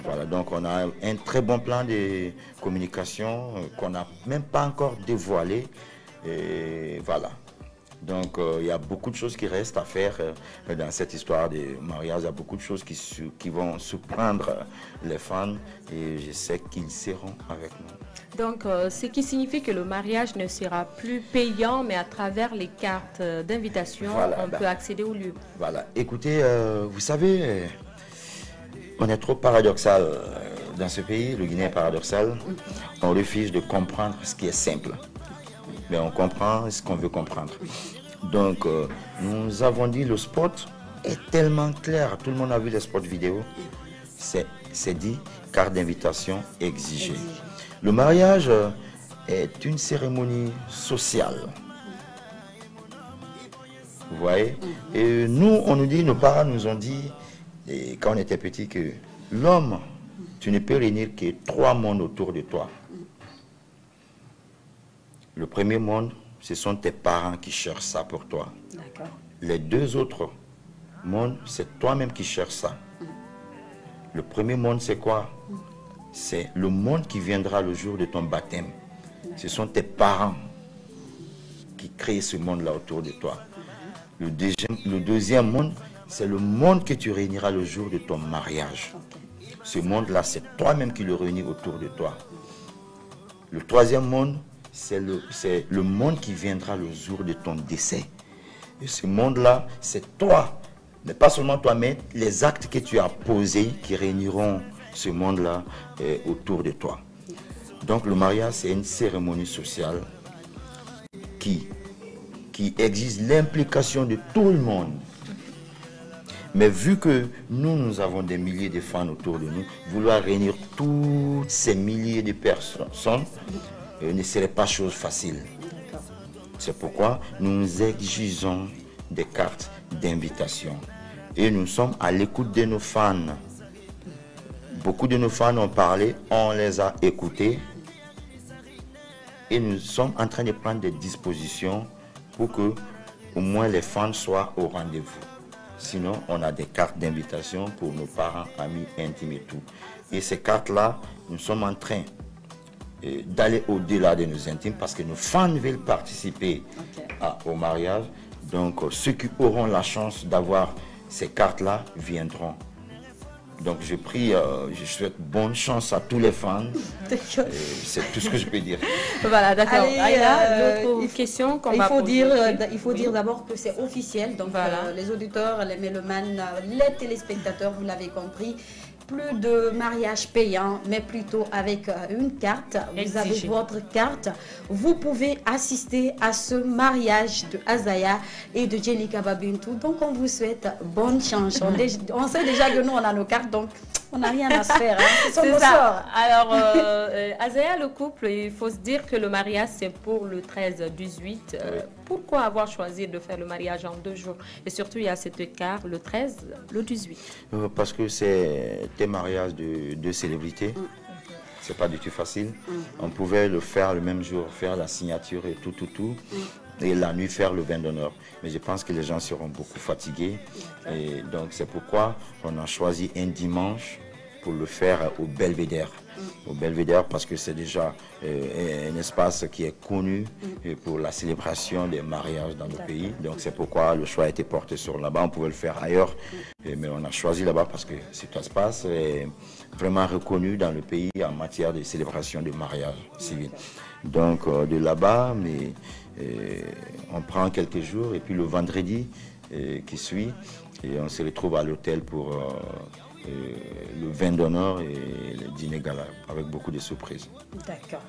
Voilà, donc on a un très bon plan de communication qu'on n'a même pas encore dévoilé. Et voilà. Donc il y a beaucoup de choses qui restent à faire dans cette histoire de mariage. Il y a beaucoup de choses qui vont surprendre les fans et je sais qu'ils seront avec nous. Donc, ce qui signifie que le mariage ne sera plus payant, mais à travers les cartes d'invitation, voilà, on peut accéder au lieu. Voilà. Écoutez, vous savez, on est trop paradoxal dans ce pays, le Guinée est paradoxal. On refuse de comprendre ce qui est simple. Mais on comprend ce qu'on veut comprendre. Donc, nous avons dit le spot est tellement clair. Tout le monde a vu les spots vidéo. C'est dit, carte d'invitation exigée. Le mariage est une cérémonie sociale. Vous voyez? Et nous, on nous dit, nos parents nous ont dit, quand on était petits, que l'homme, tu ne peux réunir que 3 mondes autour de toi. Le premier monde, ce sont tes parents qui cherchent ça pour toi. Les 2 autres mondes, c'est toi-même qui cherches ça. Le premier monde, c'est quoi? C'est le monde qui viendra le jour de ton baptême. Ce sont tes parents qui créent ce monde-là autour de toi. Le deuxième monde, c'est le monde que tu réuniras le jour de ton mariage. Ce monde-là, c'est toi-même qui le réunis autour de toi. Le troisième monde, c'est le monde qui viendra le jour de ton décès. Et ce monde-là, c'est toi. Mais pas seulement toi, mais les actes que tu as posés qui réuniront ce monde-là autour de toi. Donc le mariage, c'est une cérémonie sociale qui exige l'implication de tout le monde. Mais vu que nous avons des milliers de fans autour de nous, vouloir réunir toutes ces milliers de personnes ne serait pas chose facile. C'est pourquoi nous exigeons des cartes d'invitation. Et nous sommes à l'écoute de nos fans. Beaucoup de nos fans ont parlé, on les a écoutés. Et nous sommes en train de prendre des dispositions pour que au moins les fans soient au rendez-vous. Sinon, on a des cartes d'invitation pour nos parents, amis, intimes et tout. Et ces cartes-là, nous sommes en train d'aller au-delà de nos intimes parce que nos fans veulent participer au mariage. Donc, ceux qui auront la chance d'avoir ces cartes-là viendront. Donc, je prie, je souhaite bonne chance à tous les fans. C'est tout ce que je peux dire. Voilà, d'accord. D'autres questions qu'on va poser. Il faut dire d'abord que c'est officiel. Donc, voilà. Les auditeurs, les mélomanes, les téléspectateurs, vous l'avez compris. plus de mariage payant, mais plutôt avec une carte. Vous avez votre carte. Vous pouvez assister à ce mariage de Azaya et de Jenny Kababintou. Donc, on vous souhaite bonne chance. On sait déjà que nous, on a nos cartes, donc on n'a rien à se faire. Hein. C'est ça. Alors, Azaya, le couple, il faut se dire que le mariage, c'est pour le 13-18. Pourquoi avoir choisi de faire le mariage en 2 jours? Et surtout, il y a cet écart, le 13, le 18. Parce que c'est des mariages de célébrités. C'est pas du tout facile. On pouvait le faire le même jour, faire la signature et tout. Et la nuit faire le vin d'honneur. Mais je pense que les gens seront beaucoup fatigués. Et donc c'est pourquoi on a choisi un dimanche pour le faire au Belvédère. Au Belvédère parce que c'est déjà un espace qui est connu pour la célébration des mariages dans le pays. Donc c'est pourquoi le choix a été porté sur là-bas. On pouvait le faire ailleurs, mais on a choisi là-bas parce que cet espace est vraiment reconnu dans le pays en matière de célébration de mariage civil. Donc de là-bas, mais on prend quelques jours et puis le vendredi qui suit, et on se retrouve à l'hôtel pour le vin d'honneur et le dîner gala avec beaucoup de surprises. D'accord.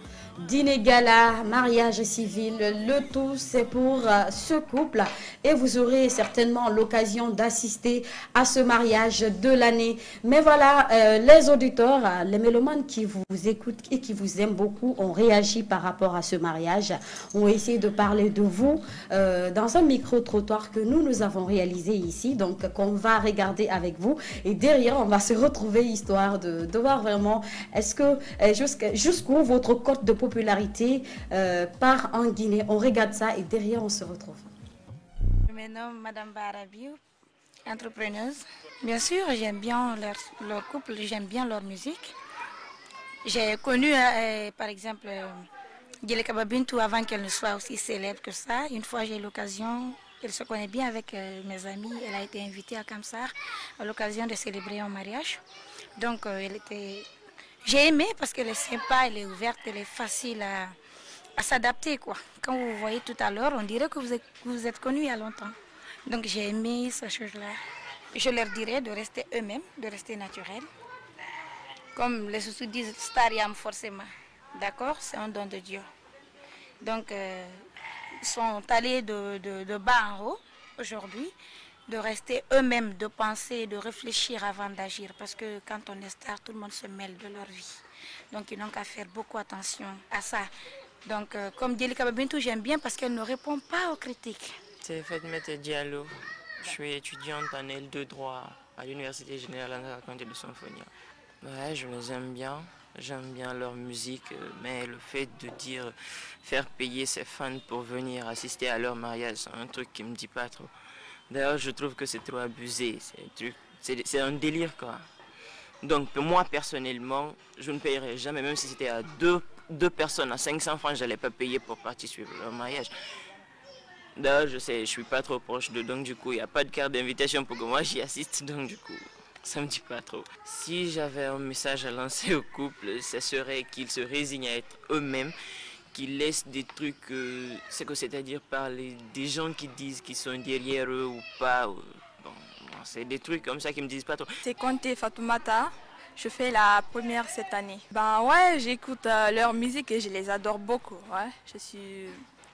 Dîner gala, mariage civil, le tout c'est pour ce couple et vous aurez certainement l'occasion d'assister à ce mariage de l'année. Mais voilà, les auditeurs, les mélomanes qui vous écoutent et qui vous aiment beaucoup ont réagi par rapport à ce mariage, ont essayé de parler de vous dans un micro-trottoir que nous avons réalisé ici, donc qu'on va regarder avec vous et derrière on va se retrouver histoire de voir vraiment est-ce que jusqu'où votre cote de popularité part en Guinée. On regarde ça et derrière on se retrouve. Je me nomme Madame Barabiou, entrepreneuse. Bien sûr, j'aime bien leur couple, j'aime bien leur musique. J'ai connu par exemple Jenny Kababintou avant qu'elle ne soit aussi célèbre que ça. Une fois j'ai eu l'occasion, elle se connaît bien avec mes amis, elle a été invitée à Kamsar à l'occasion de célébrer un mariage. Donc j'ai aimé parce qu'elle est sympa, elle est ouverte, elle est facile à s'adapter, quoi. Quand vous voyez tout à l'heure, on dirait que vous êtes connus il y a longtemps. Donc j'ai aimé cette chose-là. Je leur dirais de rester eux-mêmes, de rester naturels. Comme les Soussous disent, stariam forcément. D'accord? C'est un don de Dieu. Donc ils sont allés de bas en haut aujourd'hui, de rester eux-mêmes, de penser, de réfléchir avant d'agir. Parce que quand on est star, tout le monde se mêle de leur vie. Donc ils n'ont qu'à faire beaucoup attention à ça. Donc comme Jenny Kababintou, j'aime bien parce qu'elle ne répond pas aux critiques. C'est Fatoumata Diallo. Je suis étudiante en L2 droit à l'Université Générale André de Symphonia. Ouais, je les aime bien. J'aime bien leur musique, mais le fait de dire faire payer ses fans pour venir assister à leur mariage, c'est un truc qui me dit pas trop. D'ailleurs, je trouve que c'est trop abusé. C'est un délire, quoi. Donc, moi, personnellement, je ne payerais jamais, même si c'était à deux personnes, à 500 francs, je n'allais pas payer pour participer à leur mariage. D'ailleurs, je sais, je suis pas trop proche d'eux, donc du coup, il n'y a pas de carte d'invitation pour que moi j'y assiste, donc du coup, ça me dit pas trop. Si j'avais un message à lancer au couple, ce serait qu'ils se résignent à être eux-mêmes, qu'ils laissent des trucs, c'est-à-dire parler des gens qui disent qu'ils sont derrière eux ou pas. Bon, c'est des trucs comme ça qui me disent pas trop. C'est Conté Fatoumata. Je fais la première cette année. Ben ouais, j'écoute leur musique et je les adore beaucoup. Ouais. Je suis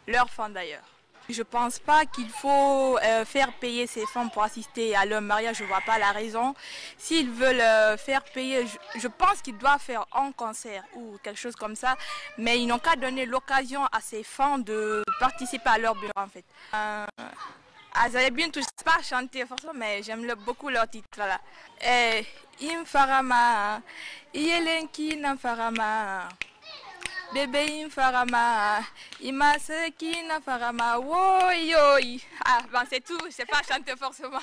leur fan d'ailleurs. Je pense pas qu'il faut faire payer ces femmes pour assister à leur mariage, je vois pas la raison. S'ils veulent faire payer, je pense qu'ils doivent faire un concert ou quelque chose comme ça, mais ils n'ont qu'à donner l'occasion à ces femmes de participer à leur bureau en fait. Azaya Bintou, je ne sais pas chanter forcément, mais j'aime beaucoup leur titre. Voilà. Imfarama, Yelenki Namfarama. Bébé Imfarama, Imaseki Nafarama, woyoy. Ah, ben c'est tout, je ne sais pas chanter forcément.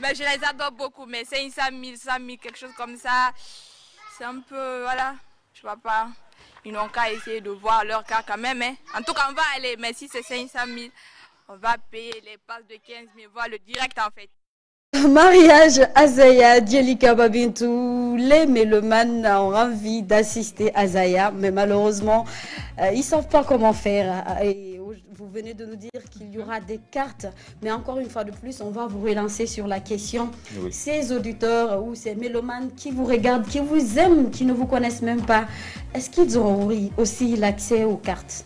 Mais je les adore beaucoup, mais 500 000, quelque chose comme ça, c'est un peu, voilà, je vois pas. Ils n'ont qu'à essayer de voir leur cas quand même. Hein. En tout cas, on va aller, mais si c'est 500 000, on va payer les passes de 15 000, voir le direct en fait. Mariage Azaya, Jenny Kababintou, les mélomanes ont envie d'assister à Azaya, mais malheureusement, ils ne savent pas comment faire. Et vous venez de nous dire qu'il y aura des cartes, mais encore une fois de plus, on va vous relancer sur la question. Oui. Ces auditeurs ou ces mélomanes qui vous regardent, qui vous aiment, qui ne vous connaissent même pas, est-ce qu'ils auront aussi l'accès aux cartes?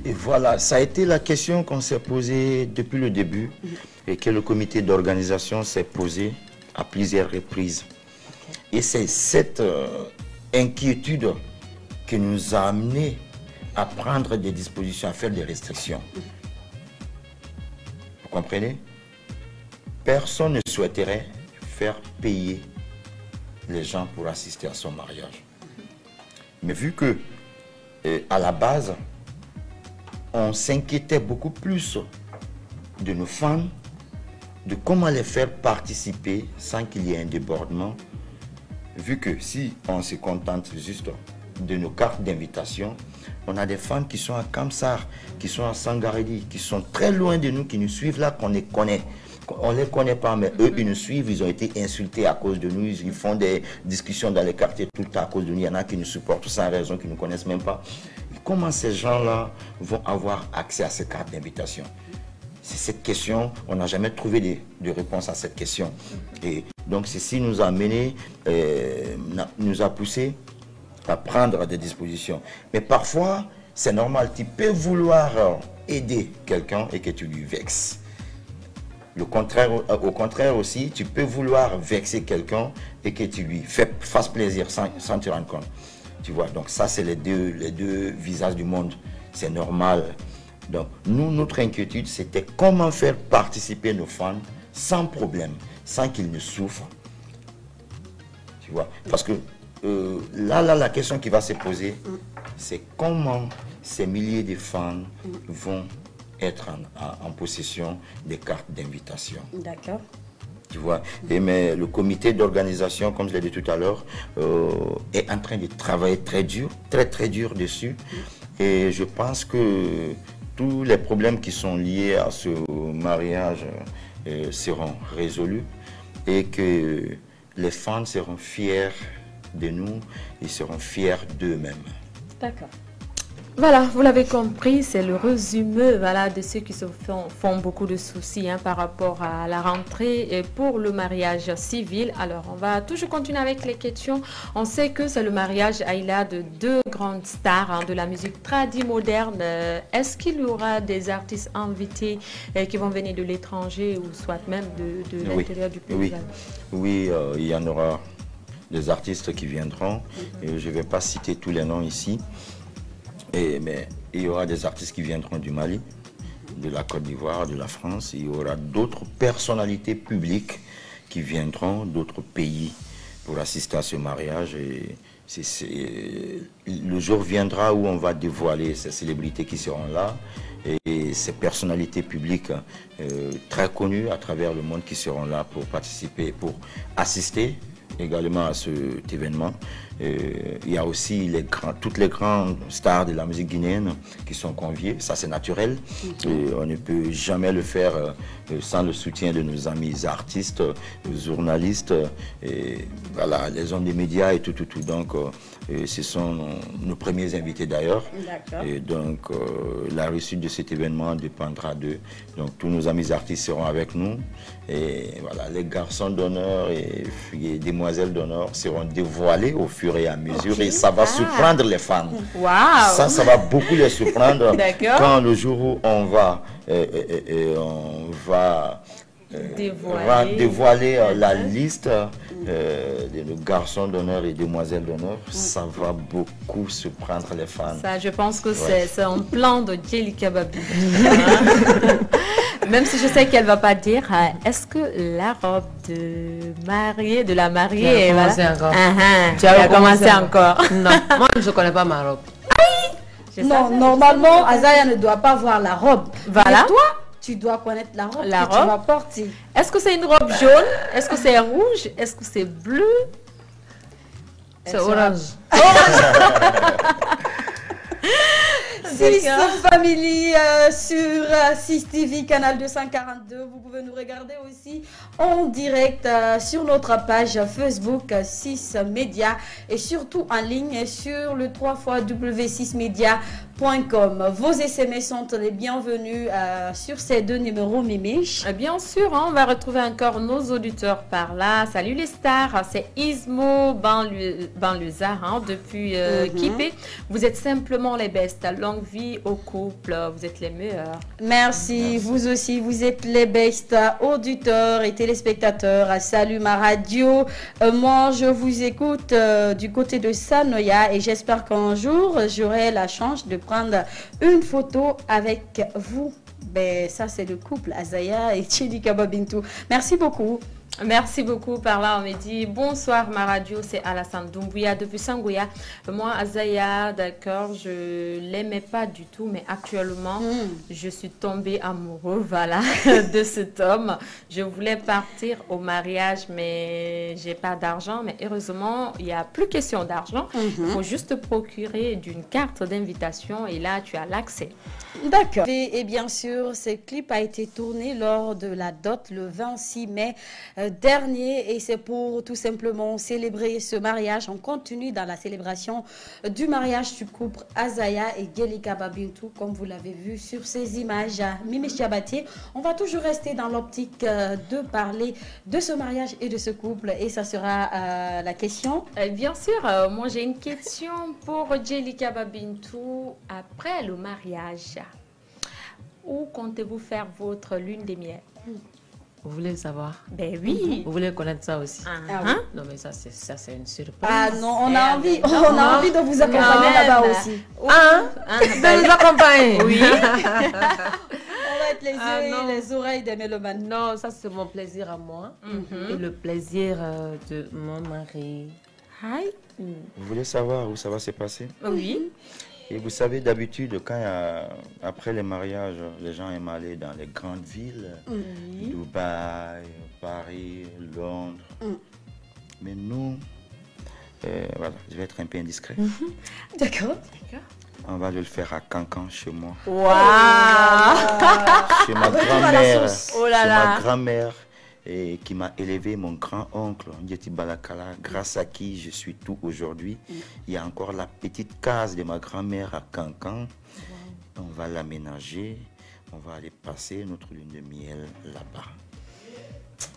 Et voilà, ça a été la question qu'on s'est posée depuis le début et que le comité d'organisation s'est posé à plusieurs reprises. Okay. Et c'est cette inquiétude qui nous a amené à prendre des dispositions, à faire des restrictions. Vous comprenez? Personne ne souhaiterait faire payer les gens pour assister à son mariage. Mais vu que, à la base, on s'inquiétait beaucoup plus de nos fans, de comment les faire participer sans qu'il y ait un débordement, vu que si on se contente juste de nos cartes d'invitation, on a des fans qui sont à Kamsar, qui sont à Sangaredi, qui sont très loin de nous, qui nous suivent là, qu'on les connaît. On ne les connaît pas, mais eux, ils nous suivent, ils ont été insultés à cause de nous, ils font des discussions dans les quartiers tout le temps à cause de nous. Il y en a qui nous supportent sans raison, qui ne nous connaissent même pas. Comment ces gens-là vont avoir accès à ces cartes d'invitation? C'est cette question, on n'a jamais trouvé de réponse à cette question. Et donc ceci nous a amené, nous a poussé à prendre des dispositions. Mais parfois, c'est normal, tu peux vouloir aider quelqu'un et que tu lui vexes. Au contraire aussi, tu peux vouloir vexer quelqu'un et que tu lui fasses plaisir sans te rendre compte. Tu vois, donc ça, c'est les deux visages du monde. C'est normal. Donc, nous, notre inquiétude, c'était comment faire participer nos fans sans problème, sans qu'ils ne souffrent. Tu vois, parce que là, la question qui va se poser, c'est comment ces milliers de fans vont être en possession des cartes d'invitation. D'accord. Tu vois, mais le comité d'organisation, comme je l'ai dit tout à l'heure, est en train de travailler très dur dessus. Et je pense que tous les problèmes qui sont liés à ce mariage seront résolus et que les fans seront fiers de nous, ils seront fiers d'eux-mêmes. D'accord. Voilà, vous l'avez compris, c'est le résumé de ceux qui se font beaucoup de soucis par rapport à la rentrée et pour le mariage civil. Alors, on va toujours continuer avec les questions. On sait que c'est le mariage Aïla de deux grandes stars de la musique tradie moderne. Est-ce qu'il y aura des artistes invités qui vont venir de l'étranger ou soit même de l'intérieur du pays? Oui, il y en aura des artistes qui viendront. Et je ne vais pas citer tous les noms ici. Mais il y aura des artistes qui viendront du Mali, de la Côte d'Ivoire, de la France. Il y aura d'autres personnalités publiques qui viendront d'autres pays pour assister à ce mariage. Et le jour viendra où on va dévoiler ces célébrités qui seront là et ces personnalités publiques très connues à travers le monde qui seront là pour participer, pour assister également à cet événement. Il y a aussi toutes les grandes stars de la musique guinéenne qui sont conviées, ça c'est naturel. Et on ne peut jamais le faire sans le soutien de nos amis artistes, journalistes, et voilà, les hommes des médias et tout. Donc ce sont nos premiers invités d'ailleurs. Et donc la réussite de cet événement dépendra d'eux. Donc tous nos amis artistes seront avec nous. Et voilà, les garçons d'honneur et demoiselles d'honneur seront dévoilés au fur et à mesure et ça va surprendre les fans. Wow. Ça va beaucoup les surprendre quand le jour où on va dévoiler la liste de nos garçons d'honneur et demoiselles d'honneur. Ça va beaucoup surprendre les fans. Ça, je pense que c'est un plan de Djely Kababy. Même si je sais qu'elle ne va pas dire, est-ce que la robe de la mariée... Tu as commencé encore. Non, moi je ne connais pas ma robe. Non, normalement, Azaya ne doit pas voir la robe. Voilà. Mais toi, tu dois connaître la robe que tu vas porter. Est-ce que c'est une robe jaune? Est-ce que c'est rouge? Est-ce que c'est bleu? C'est orange. 6 Family sur 6 TV, canal 242. Vous pouvez nous regarder aussi en direct sur notre page Facebook 6 Média et surtout en ligne sur le 3xw6media.com. Vos SMS sont les bienvenus sur ces deux numéros, Mimiche. Bien sûr, hein, on va retrouver encore nos auditeurs par là. Salut les stars, c'est Ismo Banlieusard hein, depuis Kipé. Vous êtes simplement les bestes. Longue vie au couple, vous êtes les meilleurs. Merci, vous aussi, vous êtes les bestes auditeurs et téléspectateurs. Salut ma radio. Moi, je vous écoute du côté de Sanoya et j'espère qu'un jour, j'aurai la chance de prendre une photo avec vous. Ben, ça, c'est le couple Azaya et Djelikaba Bintou. Merci beaucoup. Merci beaucoup. Par là, on me dit bonsoir, ma radio, c'est Alassane Doumbouya depuis Sangoya. Moi, Azaya, d'accord, je l'aimais pas du tout, mais actuellement, je suis tombée amoureux, voilà, de cet homme. Je voulais partir au mariage, mais j'ai pas d'argent. Mais heureusement, il n'y a plus question d'argent. Il faut juste procurer d'une carte d'invitation et là, tu as l'accès. D'accord. Et bien sûr, ce clip a été tourné lors de la dot le 26 mai dernier et c'est pour tout simplement célébrer ce mariage. On continue dans la célébration du mariage du couple Azaya et Djelikaba Bintou, comme vous l'avez vu sur ces images. Mimiche Diabaté, on va toujours rester dans l'optique de parler de ce mariage et de ce couple et ça sera la question. Bien sûr, moi j'ai une question pour Djelikaba Bintou après le mariage. Où comptez-vous faire votre lune de miel? Vous voulez le savoir? Ben oui. Vous voulez connaître ça aussi? Non, mais ça c'est une surprise. Ah non, on a envie de vous accompagner là-bas aussi. De nous accompagner? Oui. On va être les yeux et les oreilles des mélomanes. Non, ça c'est mon plaisir à moi et le plaisir de mon mari. Vous voulez savoir où ça va se passer? Oui. Et vous savez, d'habitude, quand après les mariages, les gens aiment aller dans les grandes villes, Dubaï, Paris, Londres. Mais nous, voilà, je vais être un peu indiscret. D'accord. On va le faire à Cancan, chez moi. Chez ma grand-mère. Ma grand-mère. Et qui m'a élevé, mon grand-oncle, Ndieti Balakala, grâce à qui je suis tout aujourd'hui. Il y a encore la petite case de ma grand-mère à Cancan. On va l'aménager, on va aller passer notre lune de miel là-bas.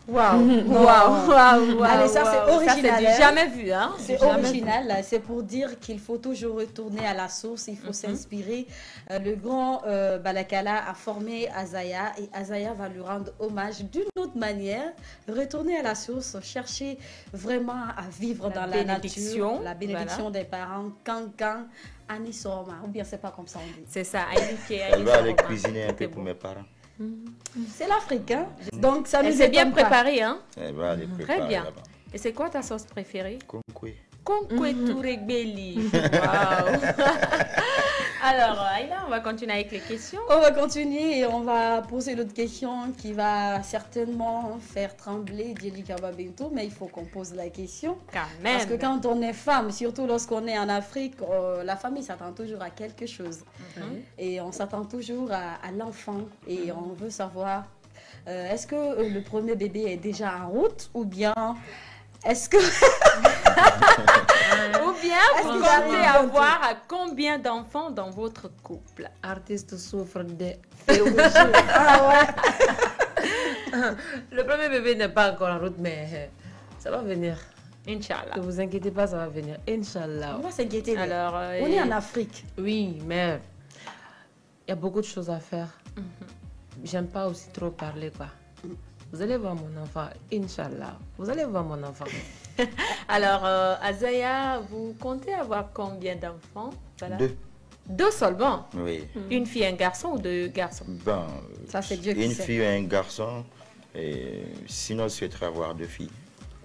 Allez, ça c'est original. Ça, c'est jamais vu, hein? C'est original. C'est pour dire qu'il faut toujours retourner à la source. Il faut s'inspirer. Le grand Balakala a formé Azaya et Azaya va lui rendre hommage d'une autre manière. Retourner à la source, chercher vraiment à vivre dans la nature, la bénédiction des parents. Cancan, Anisoma, ou bien c'est pas comme ça on dit. C'est ça. Elle va aller cuisiner un peu pour mes parents. C'est l'Afrique, hein? Donc ça nous est bien préparé, hein? Elle va aller préparer. Très bien. Et c'est quoi ta sauce préférée? Konkwe. Konkwe Touregbeli. Waouh! Alors, Aïla, on va continuer avec les questions. On va continuer et on va poser l'autre question qui va certainement faire trembler Djelikaba Bintou, mais il faut qu'on pose la question. Quand même. Parce que quand on est femme, surtout lorsqu'on est en Afrique, la famille s'attend toujours à quelque chose. Et on s'attend toujours à l'enfant. Et on veut savoir, est-ce que le premier bébé est déjà en route ou bien... Est-ce que... Ou bien vous comptez avoir combien d'enfants dans votre couple? Artiste souffre de... Le premier bébé n'est pas encore en route, mais ça va venir. Inch'Allah. Ne vous inquiétez pas, ça va venir. Inch'Allah. On va s'inquiéter. Alors, on est en Afrique. Oui, mais il y a beaucoup de choses à faire. J'aime pas aussi trop parler, quoi. Vous allez voir mon enfant, Inch'Allah. Vous allez voir mon enfant. Alors, Azaya, vous comptez avoir combien d'enfants? Voilà. 2. 2 seulement? Oui. Une fille, un garçon ou 2 garçons? Ben, ça, c'est Dieu qui une sait. fille et un garçon. Et sinon, je souhaiterais avoir 2 filles.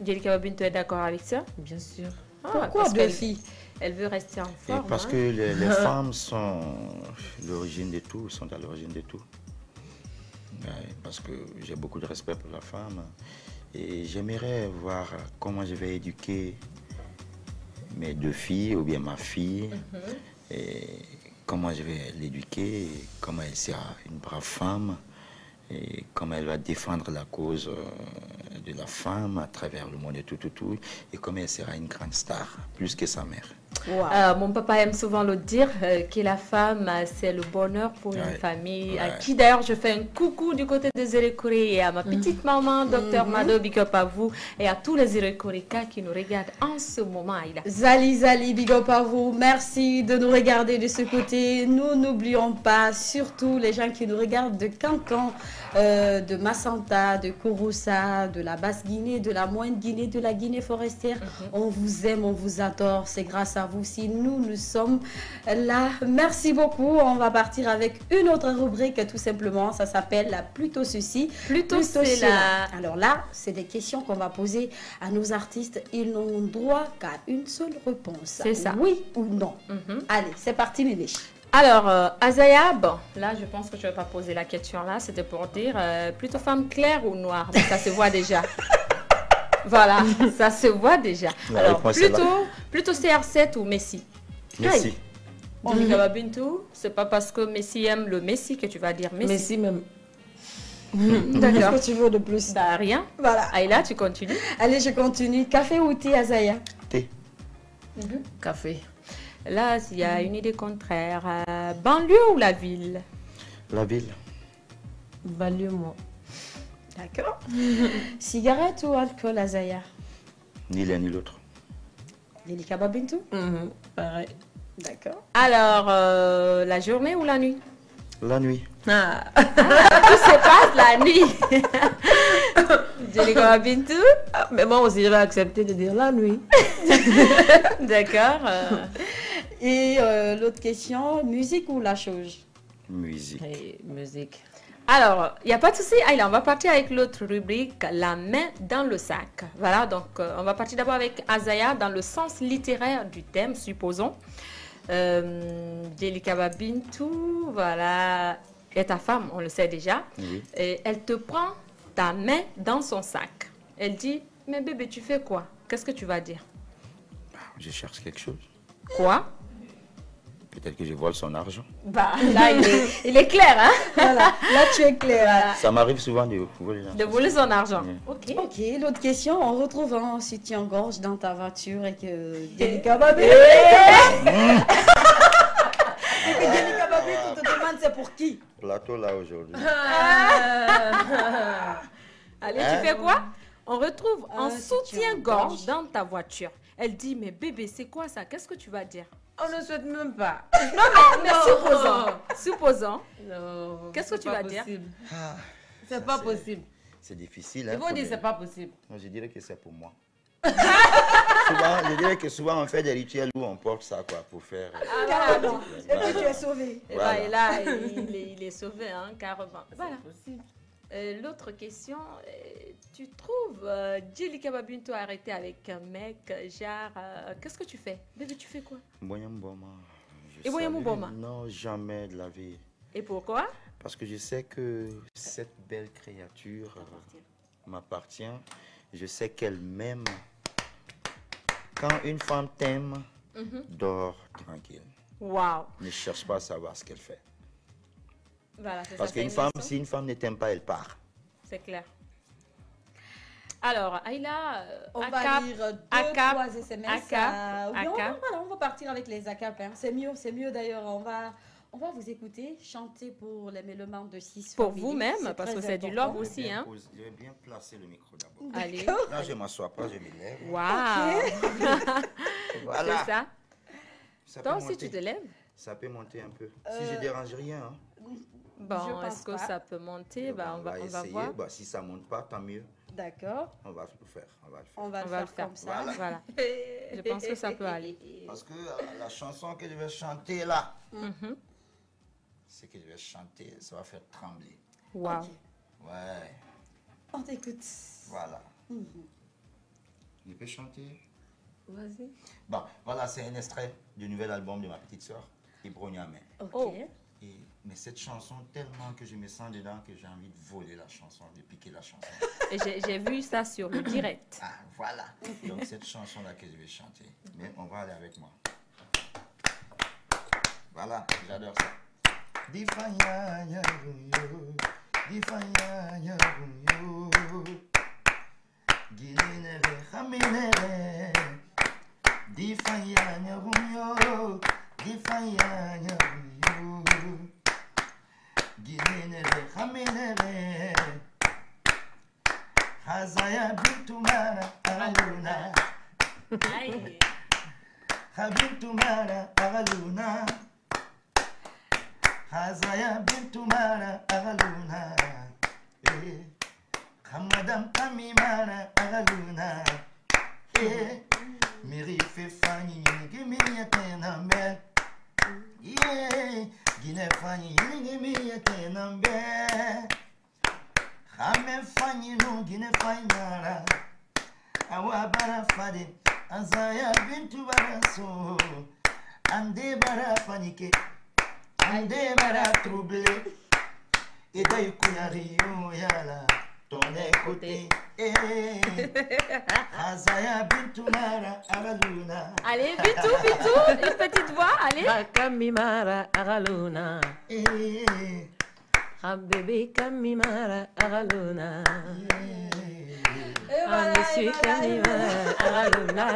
Djelikaba Bintou est d'accord avec ça? Bien sûr. Pourquoi 2 filles? Elle veut rester en forme. Parce que les femmes sont l'origine de tout, sont à l'origine de tout. Ouais, parce que j'ai beaucoup de respect pour la femme et j'aimerais voir comment je vais éduquer mes 2 filles ou bien ma fille et comment je vais l'éduquer, comment elle sera une brave femme et comment elle va défendre la cause de la femme à travers le monde et tout et comment elle sera une grande star, plus que sa mère. Mon papa aime souvent le dire, que la femme, c'est le bonheur pour une famille. À qui d'ailleurs je fais un coucou du côté des Irékoré et à ma petite maman, Dr Mado, big up à vous, et à tous les Irékorékas qui nous regardent en ce moment. Aïla. Zali, big up à vous. Merci de nous regarder de ce côté. Nous n'oublions pas, surtout les gens qui nous regardent de Cancan, de Massanta, de Kouroussa, de la Basse-Guinée, de la Moyenne-Guinée, de la Guinée forestière. On vous aime, on vous adore. C'est grâce à vous si nous sommes là. Merci beaucoup. On va partir avec une autre rubrique, tout simplement. Ça s'appelle Plutôt ceci, plutôt cela. Alors là, c'est des questions qu'on va poser à nos artistes. Ils n'ont droit qu'à une seule réponse. C'est ça. Oui ou non. Allez, c'est parti, Néné. Alors, Azaya, bon, là, je pense que je ne vais pas poser la question là. C'était pour dire plutôt femme claire ou noire. Mais ça se voit déjà. Voilà, ça se voit déjà. Alors, plutôt CR7 ou Messi? Messi. Djelikaba Bintou, c'est pas parce que Messi aime le Messi que tu vas dire Messi. Messi même. D'accord. Qu'est-ce que tu veux de plus? Bah, rien. Voilà. Aïla, tu continues? Allez, je continue. Café ou thé, Azaya? Thé. Café. Là, s'il y a une idée contraire, banlieue ou la ville? La ville. Banlieue, moi. D'accord. Cigarette ou alcool, Azaya? Ni l'un ni l'autre. Djelikaba Bintou? Pareil. D'accord. Alors, la journée ou la nuit? La nuit. Tout se passe la nuit. Djelikaba Bintou? Mais moi aussi, je vais accepter de dire la nuit. D'accord. Et l'autre question, musique ou la chose? Musique. Et musique. Alors, il n'y a pas de souci. Allez, on va partir avec l'autre rubrique, la main dans le sac. Voilà, donc on va partir d'abord avec Azaya dans le sens littéraire du thème, supposons. Djelikaba Bintou, voilà, est ta femme, on le sait déjà. Oui. Et elle te prend ta main dans son sac. Elle dit, mais bébé, tu fais quoi? Qu'est-ce que tu vas dire? Je cherche quelque chose. Quoi? Peut-être que je vole son argent. Bah, là, il est clair, hein? Voilà, là tu es clair. Voilà. Ça m'arrive souvent de voler l'argent. De voler son argent. Oui. Ok. Ok, l'autre question, on retrouve un soutien-gorge dans ta voiture et que Djelikaba Bintou te demande c'est pour qui? Plateau là aujourd'hui. Allez, tu fais quoi? On retrouve un soutien-gorge dans ta voiture. Elle dit, mais bébé, c'est quoi ça? Qu'est-ce que tu vas dire? On ne souhaite même pas. Mais supposons. Non. Qu'est-ce que tu vas dire? C'est pas possible. C'est difficile. Ils vont dire c'est pas possible. Non, je dirais que c'est pour moi. Je dirais que souvent on fait des rituels où on porte ça quoi, pour faire... Carrément. Et puis tu es sauvé. Voilà. Et là, il est sauvé, hein, carrément. Voilà. Possible. L'autre question, tu trouves Djelikaba Bintou arrêté avec un mec, genre, qu'est-ce que tu fais? Bébé, tu fais quoi? Et non, jamais de la vie. Et pourquoi? Parce que je sais que cette belle créature m'appartient. Je sais qu'elle m'aime. Quand une femme t'aime, dors tranquille. Waouh. Ne cherche pas à savoir ce qu'elle fait. Voilà, c'est Parce ça, qu'une femme, si une femme ne t'aime pas, elle part. C'est clair. Alors, Aïla, On va lire trois SMS. On va partir avec les ACAP. Hein. C'est mieux d'ailleurs. On va vous écouter chanter pour les mélomanes de 6 pour vous-même, parce que c'est du love aussi. Hein. Je vais bien placer le micro d'abord. Allez. Là, je ne m'assois pas, je me lève. Waouh. Voilà. C'est ça. Ça Toi peut aussi, monter. tu te lèves? Ça peut monter un peu. Si je ne dérange rien. Hein. Bon, est-ce que ça peut monter? Bah, on va essayer. voir. Bah, si ça ne monte pas, tant mieux. D'accord. On va le faire. On va le faire comme ça. Voilà. Je pense que ça peut aller. Parce que la chanson que je vais chanter là, c'est que je vais chanter, ça va faire trembler. Waouh. Okay. Ouais. On t'écoute. Voilà. Je peux chanter? Vas-y. Bon, voilà, c'est un extrait du nouvel album de ma petite soeur, Ibro Niamé. Ok. Oh. Mais cette chanson, tellement que je me sens dedans que j'ai envie de voler la chanson, de piquer la chanson. Et j'ai vu ça sur le direct. Ah, voilà. Donc, cette chanson-là que je vais chanter. Mais on va aller avec moi. Voilà, j'adore ça. Difaya ya yo, difaya ya yo, gilinere, haminere, difaya ya Bintu Mara Agaluna, Hazaya Bintu Mara Agaluna, Hamadam Kami Mara Agaluna, Miri Fefani, give me a tenambe, Guinea Fanny, give me a tenambe, Hame Fanny, no Guinea Fanara, Awabara Fadi. Azaya bintu baraso, ande bara paniqué, ande bara troublé, et d'ailleurs kuyario yala, ton écoute, Azaya bintu mara agaluna. Allez, Bintou, une petite voix, allez. Kami mara agaluna, bébé kami mara agaluna. Voilà,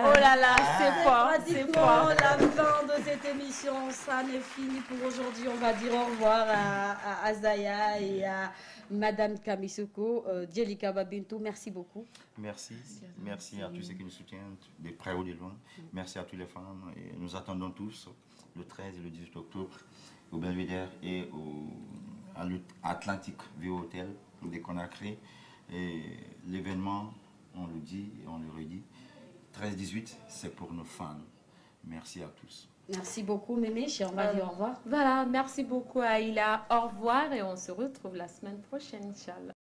oh là là, c'est fort, c'est fort. La fin de cette émission, ça n'est fini pour aujourd'hui. On va dire au revoir à Azaya et à Madame Kamisoko. Djelika Bintou, merci beaucoup. Merci à tous ceux qui nous soutiennent, de près ou de loin. Merci à tous les fans. Et nous attendons tous le 13 et le 18 octobre au Belvédère et à l'Atlantique View Hotel de Conakry. Et l'événement, on le dit et on le redit, 13-18, c'est pour nos fans. Merci à tous. Merci beaucoup, Mémé. On va dire au revoir. Voilà, merci beaucoup, Aïla. Au revoir et on se retrouve la semaine prochaine, Inch'Allah.